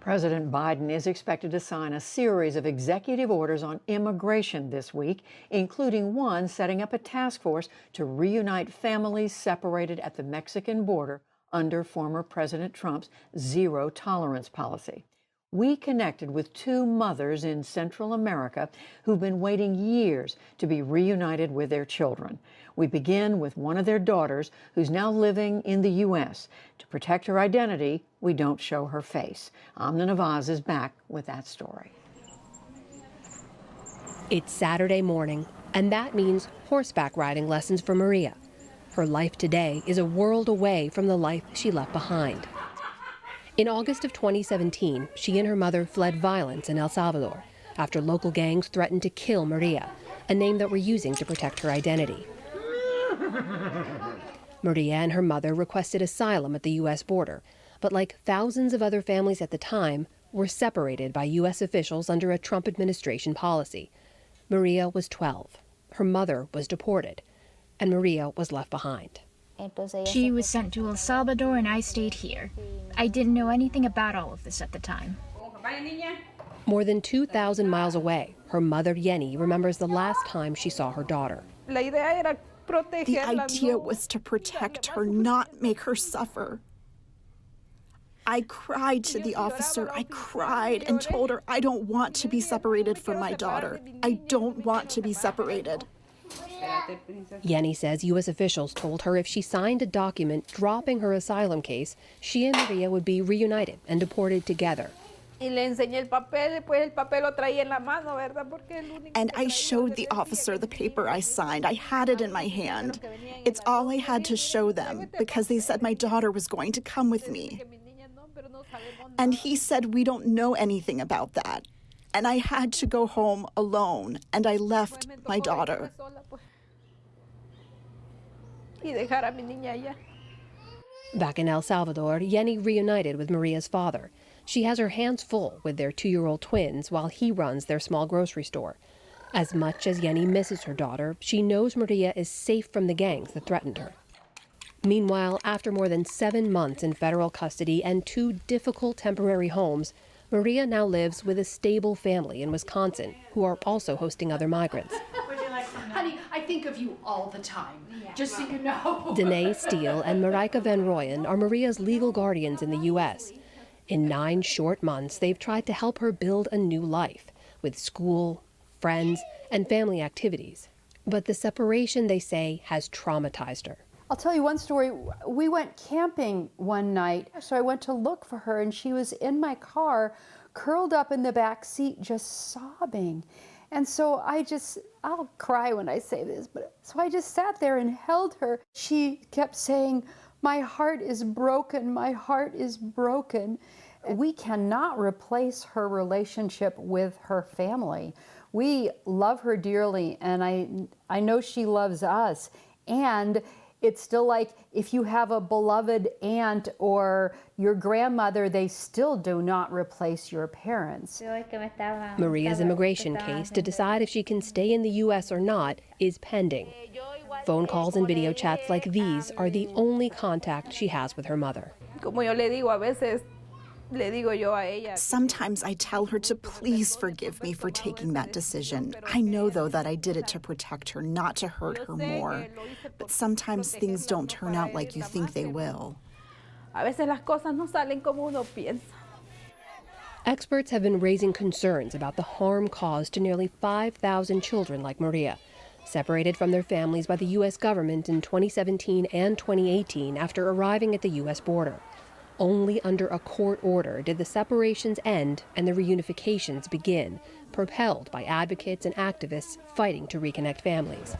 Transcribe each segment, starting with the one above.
President Biden is expected to sign a series of executive orders on immigration this week, including one setting up a task force to reunite families separated at the Mexican border under former President Trump's zero tolerance policy. We connected with two mothers in Central America who've been waiting years to be reunited with their children. We begin with one of their daughters who's now living in the U.S. To protect her identity, we don't show her face. Amna Nawaz is back with that story. It's Saturday morning, and that means horseback riding lessons for Maria. Her life today is a world away from the life she left behind. In August of 2017, she and her mother fled violence in El Salvador after local gangs threatened to kill Maria, a name that we're using to protect her identity. Maria and her mother requested asylum at the U.S. border, but like thousands of other families at the time, were separated by U.S. officials under a Trump administration policy. Maria was 12. Her mother was deported, and Maria was left behind. She was sent to El Salvador and I stayed here. I didn't know anything about all of this at the time. More than 2,000 miles away, her mother Jenny remembers the last time she saw her daughter. The idea was to protect her, not make her suffer. I cried to the officer. I cried and told her I don't want to be separated from my daughter. I don't want to be separated. Jenny says U.S. officials told her if she signed a document dropping her asylum case, she and Maria would be reunited and deported together. And I showed the officer the paper I signed. I had it in my hand. It's all I had to show them because they said my daughter was going to come with me. And he said, we don't know anything about that. And I had to go home alone, and I left my daughter. Back in El Salvador, Jenny reunited with Maria's father. She has her hands full with their 2-year-old twins while he runs their small grocery store. As much as Jenny misses her daughter, she knows Maria is safe from the gangs that threatened her. Meanwhile, after more than 7 months in federal custody and 2 difficult temporary homes, Maria now lives with a stable family in Wisconsin who are also hosting other migrants. Honey, I think of you all the time, just so you know. Danae Steele and Marika Van Rooyen are Maria's legal guardians in the U.S. In 9 short months, they've tried to help her build a new life with school, friends, and family activities. But the separation, they say, has traumatized her. I'll tell you one story. We went camping one night, so I went to look for her, and she was in my car, curled up in the back seat, just sobbing. And so I'll cry when I say this, but so I just sat there and held her. She kept saying, "My heart is broken, my heart is broken." We cannot replace her relationship with her family. We love her dearly, and I know she loves us. And it's still like if you have a beloved aunt or your grandmother, they still do not replace your parents. Maria's immigration case to decide if she can stay in the U.S. or not is pending. Phone calls and video chats like these are the only contact she has with her mother. Sometimes I tell her to please forgive me for taking that decision. I know, though, that I did it to protect her, not to hurt her more. But sometimes things don't turn out like you think they will. Experts have been raising concerns about the harm caused to nearly 5,000 children like Maria, separated from their families by the U.S. government in 2017 and 2018 after arriving at the U.S. border. Only under a court order did the separations end and the reunifications begin, propelled by advocates and activists fighting to reconnect families.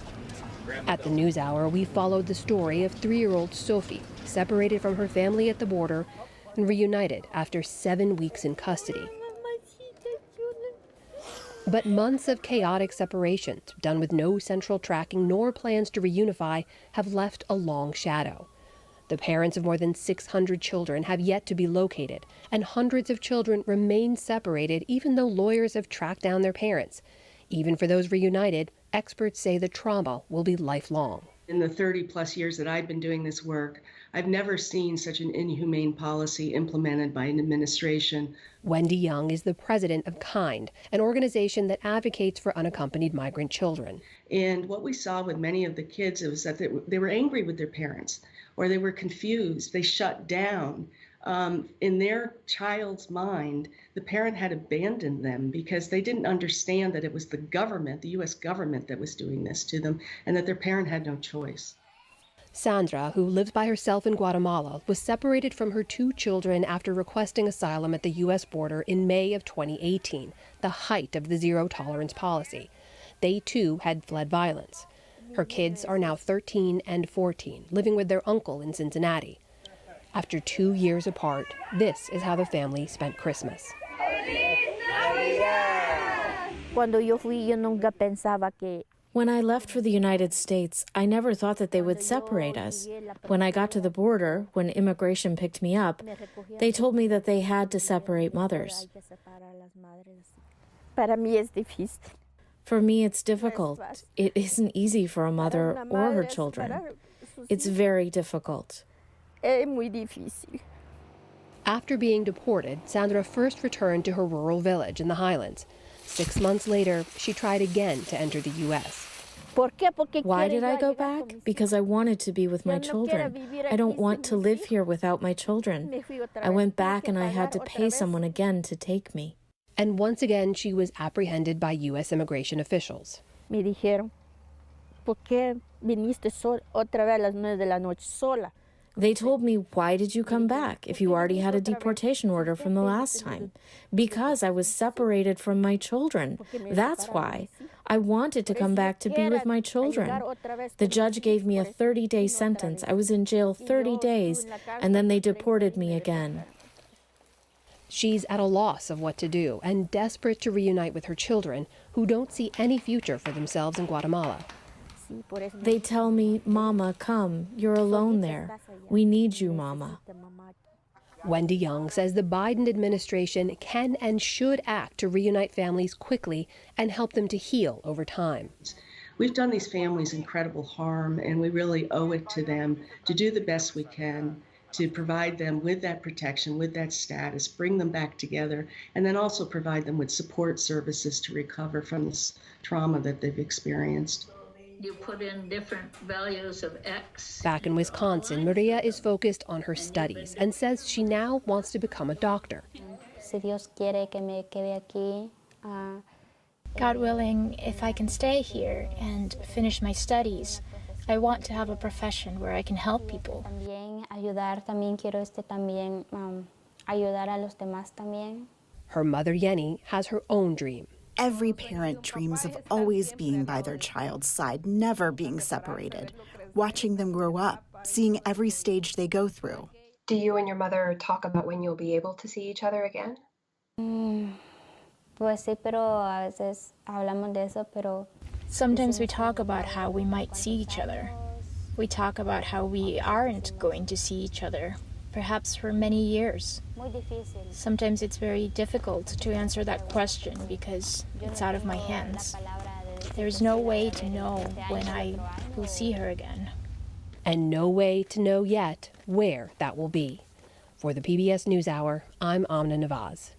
At the NewsHour, we followed the story of 3-year-old Sophie, separated from her family at the border and reunited after 7 weeks in custody. But months of chaotic separations, done with no central tracking nor plans to reunify, have left a long shadow. The parents of more than 600 children have yet to be located, and hundreds of children remain separated even though lawyers have tracked down their parents. Even for those reunited, experts say the trauma will be lifelong. In the 30-plus years that I've been doing this work, I've never seen such an inhumane policy implemented by an administration. Wendy Young is the president of KIND, an organization that advocates for unaccompanied migrant children. And what we saw with many of the kids was that they were angry with their parents, or they were confused, they shut down. In their child's mind, the parent had abandoned them because they didn't understand that it was the government, the U.S. government, that was doing this to them, and that their parent had no choice. Sandra, who lives by herself in Guatemala, was separated from her 2 children after requesting asylum at the U.S. border in May of 2018, the height of the zero-tolerance policy. They, too, had fled violence. Her kids are now 13 and 14, living with their uncle in Cincinnati. After 2 years apart, this is how the family spent Christmas. When I left for the United States, I never thought that they would separate us. When I got to the border, when immigration picked me up, they told me that they had to separate mothers. For me, it's difficult. It isn't easy for a mother or her children. It's very difficult. After being deported, Sandra first returned to her rural village in the Highlands. 6 months later, she tried again to enter the U.S. Why did I go back? Because I wanted to be with my children. I don't want to live here without my children. I went back and I had to pay someone again to take me. And once again, she was apprehended by U.S. immigration officials. They told me, why did you come back if you already had a deportation order from the last time? Because I was separated from my children. That's why. I wanted to come back to be with my children. The judge gave me a 30-day sentence. I was in jail 30 days, and then they deported me again. She's at a loss of what to do and desperate to reunite with her children, who don't see any future for themselves in Guatemala. They tell me, Mama, come, you're alone there. We need you, Mama. Wendy Young says the Biden administration can and should act to reunite families quickly and help them to heal over time. We've done these families incredible harm, and we really owe it to them to do the best we can to provide them with that protection, with that status, bring them back together, and then also provide them with support services to recover from this trauma that they've experienced. You put in different values of X. Back in Wisconsin, Maria is focused on her studies and says she now wants to become a doctor. God willing, if I can stay here and finish my studies, I want to have a profession where I can help people. Her mother, Yenny, has her own dream. Every parent dreams of always being by their child's side, never being separated, watching them grow up, seeing every stage they go through. Do you and your mother talk about when you'll be able to see each other again? Sometimes we talk about how we might see each other. We talk about how we aren't going to see each other, perhaps for many years. Sometimes it's very difficult to answer that question because it's out of my hands. There's no way to know when I will see her again. And no way to know yet where that will be. For the PBS NewsHour, I'm Amna Nawaz.